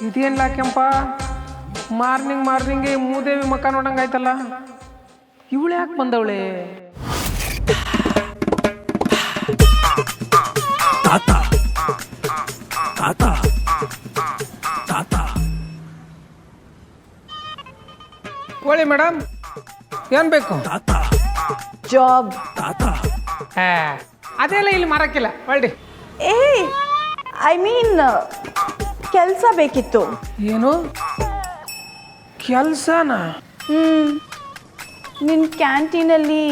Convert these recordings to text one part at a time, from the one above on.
ಇದೇನಿಲ್ಲ ಕೆಂಪ ಮಾರ್ನಿಂಗ್ ಮೂದೇವಿ ಮಕ್ಕ ನೋಡಂಗಾಯ್ತಲ್ಲ. ಇವಳು ಯಾಕೆ ಬಂದವಳೆ? ತಾತ ತಾತ ತಾತ ಒಳ್ಳೆ ಮೇಡಮ್, ಏನ್ ಬೇಕು? ತಾತ ಜಾಬ್. ತಾತ ಅದೆಲ್ಲ ಇಲ್ಲಿ ಮಾರಕ್ಕಿಲ್ಲ. ಒಳ್ಳೆ ಐ ಮೀನ್ ಕೆಲಸ ಬೇಕಿತ್ತು. ಏನು ಕೆಲ್ಸನ? ನಿನ್ನ ಕ್ಯಾಂಟೀನಲ್ಲಿ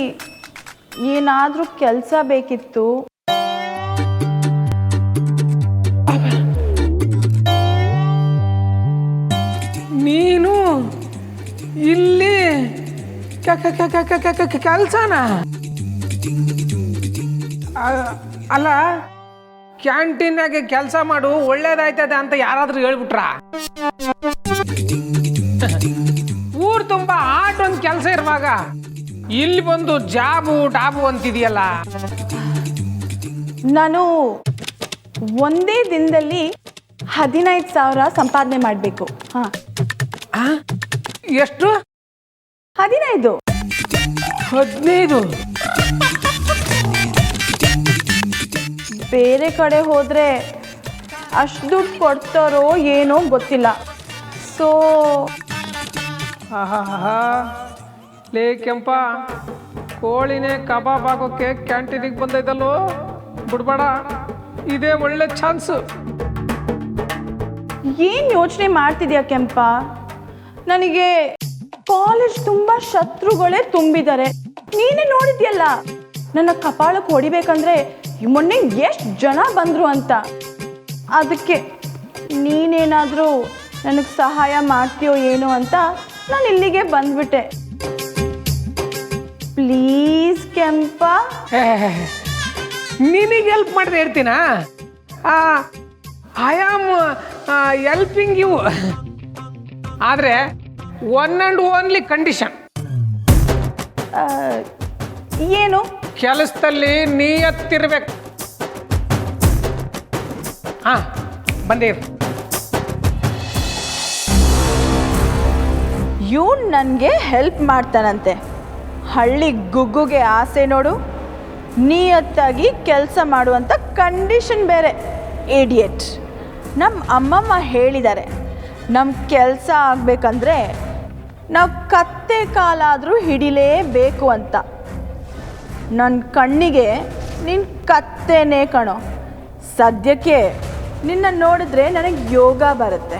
ಏನಾದರೂ ಕೆಲಸ ಬೇಕಿತ್ತು. ನೀನು ಇಲ್ಲಿ ಕೆಲ್ಸನ? ಅಲ್ಲ, ಕ್ಯಾಂಟೀನಾಗೆ ಕೆಲಸ ಮಾಡು ಒಳ್ಳೇದಾಯ್ತದೆ ಅಂತ ಯಾರಾದ್ರೂ ಹೇಳ್ಬಿಟ್ರ? ಊರ್ ತುಂಬಾ ಒಂದು ಕೆಲಸ ಇರುವಾಗ ಇಲ್ಲಿ ಬಂದು ಜಾಬು ಡಾಬು ಅಂತಿದೆಯಲ್ಲ. ನಾನು ಒಂದೇ ದಿನದಲ್ಲಿ 15,000 ಸಂಪಾದನೆ ಮಾಡಬೇಕು. ಎಷ್ಟು? 15. ಬೇರೆ ಕಡೆ ಹೋದರೆ ಅಷ್ಟು ದುಡ್ಡು ಕೊಡ್ತಾರೋ ಏನೋ ಗೊತ್ತಿಲ್ಲ. ಸೊ ಲೇ ಕೆಂಪ, ಕೋಳಿನೇ ಕಬಾಬ್ ಆಗೋಕ್ಕೆ ಕ್ಯಾಂಟೀನಿಗೆ ಬಂದೈತಲ್ಲೋ, ಬಿಡ್ಬೇಡ, ಇದೇ ಒಳ್ಳೆ ಚಾನ್ಸು. ಏನು ಯೋಚನೆ ಮಾಡ್ತಿದ್ಯಾ ಕೆಂಪ? ನನಗೆ ಕಾಲೇಜ್ ತುಂಬ ಶತ್ರುಗಳೇ ತುಂಬಿದ್ದಾರೆ. ನೀನೇ ನೋಡಿದ್ಯಲ್ಲ, ನನ್ನ ಕಪಾಳಕ್ಕೆ ಹೊಡಿಬೇಕಂದ್ರೆ ಮೊನ್ನೆ ಎಷ್ಟು ಜನ ಬಂದರು ಅಂತ. ಅದಕ್ಕೆ ನೀನೇನಾದರೂ ನನಗೆ ಸಹಾಯ ಮಾಡ್ತೀಯೋ ಏನೋ ಅಂತ ನಾನು ಇಲ್ಲಿಗೆ ಬಂದ್ಬಿಟ್ಟೆ. ಪ್ಲೀಸ್ ಕೆಂಪ. ನಿನಗೆ ಹೆಲ್ಪ್ ಮಾಡಿದ್ರೆ ಹೇಳ್ತೀನಾ? I am helping you. ಆದರೆ ಒನ್ ಆ್ಯಂಡ್ ಓನ್ಲಿ ಕಂಡೀಷನ್. ಏನು? ಕೆಲಸದಲ್ಲಿ ನಿಯತ್ತಿರ್ಬೇಕು. ಬಂದಿರ್. ಇವ್ನು ನನಗೆ ಹೆಲ್ಪ್ ಮಾಡ್ತಾನಂತೆ. ಹಳ್ಳಿ ಗುಗ್ಗುಗೆ ಆಸೆ ನೋಡು, ನಿಯತ್ತಾಗಿ ಕೆಲಸ ಮಾಡುವಂಥ ಕಂಡೀಷನ್ ಬೇರೆ. ಇಡಿಯಟ್. ನಮ್ಮ ಅಮ್ಮಮ್ಮ ಹೇಳಿದ್ದಾರೆ, ನಮ್ಮ ಕೆಲಸ ಆಗಬೇಕಂದ್ರೆ ನಾವು ಕತ್ತೆ ಕಾಲಾದರೂ ಹಿಡಿಲೇಬೇಕು ಅಂತ. ನನ್ನ ಕಣ್ಣಿಗೆ ನಿನ್ನ ಕತ್ತೆನೇ ಕಣೋ. ಸದ್ಯಕ್ಕೆ ನಿನ್ನ ನೋಡಿದ್ರೆ ನನಗೆ ಯೋಗ ಬರುತ್ತೆ.